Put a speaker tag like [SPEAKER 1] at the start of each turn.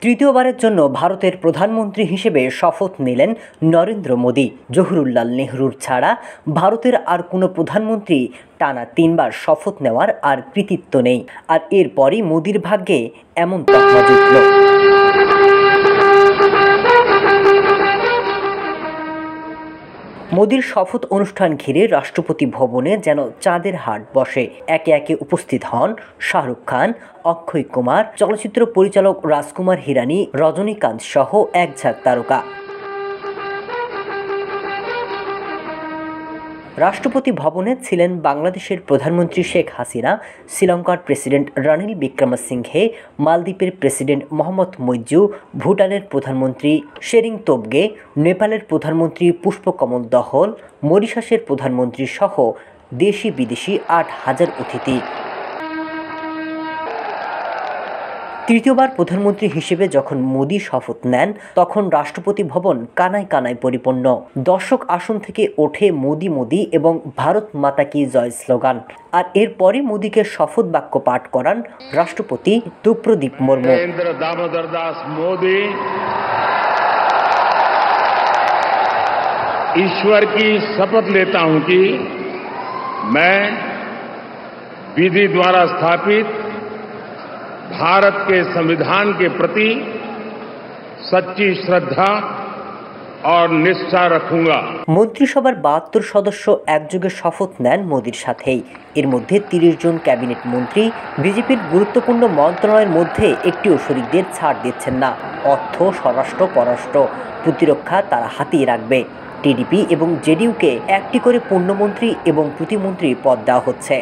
[SPEAKER 1] তৃতীয়বারের জন্য ভারতের প্রধানমন্ত্রী হিসেবে শপথ নিলেন নরেন্দ্র মোদী। জওহরলাল নেহরুর ছাড়া ভারতের আর কোনো প্রধানমন্ত্রী টানা 3 বার শপথ নেওয়ার আর কৃতিত্ব নেই। আর এরপরই মোদীর ভাগ্যে এমন তকমা জুটল। মোদীর শপথ অনুষ্ঠান ঘিরে রাষ্ট্রপতি ভবনে যেন চাঁদের হাট বসে। একে একে উপস্থিত হন শাহরুখ খান, অক্ষয় কুমার, চলচ্চিত্র পরিচালক রাজকুমার হিরানি, রজনীকান্ত সহ একঝাঁক তারকা। রাষ্ট্রপতি ভবনে ছিলেন বাংলাদেশের প্রধানমন্ত্রী শেখ হাসিনা, শ্রীলঙ্কার প্রেসিডেন্ট রনিল বিক্রমসিংঘে, মালদ্বীপের প্রেসিডেন্ট মোহাম্মদ মুইজ্জু, ভুটানের প্রধানমন্ত্রী শেরিং তোবগে, নেপালের প্রধানমন্ত্রী পুষ্পকমল দহল, মরিশাসের প্রধানমন্ত্রী সহ দেশি বিদেশি 8,000 অতিথি। তৃতীয়বার প্রধানমন্ত্রী হিসেবে যখন মোদী শপথ নেন, তখন রাষ্ট্রপতি ভবন কানায় কানায় পরিপূর্ণ। দর্শক আসন থেকে ওঠে মোদী মোদী এবং ভারত মাতা কি জয় স্লোগান। আর এরপরই মোদীকে শপথ বাক্য পাঠ করান রাষ্ট্রপতি দ্রৌপদী মুর্মু।
[SPEAKER 2] दामोदर दास मोदी ईश्वर की शपथ लेता हूं कि मैं विधि द्वारा स्थापित भारत के संविधान के प्रति सच्ची श्रद्धा और निष्ठा रखूंगा।
[SPEAKER 1] মন্ত্রিসভার 72 সদস্য একযোগে শপথ নেন মোদীর সাথেই। এর মধ্যে 30 জন ক্যাবিনেট মন্ত্রী। বিজেপির গুরুত্বপূর্ণ মন্ত্রণালয়ের মধ্যে একটিও শরিকদের ছাড় দিচ্ছেন না। অর্থ, স্বরাষ্ট্র, পররাষ্ট্র, প্রতিরক্ষা তারা হাতেই রাখবে। টিডিপি এবং জেডিইউকে একটি করে পূর্ণমন্ত্রী এবং প্রতিমন্ত্রী পদ দেওয়া হচ্ছে।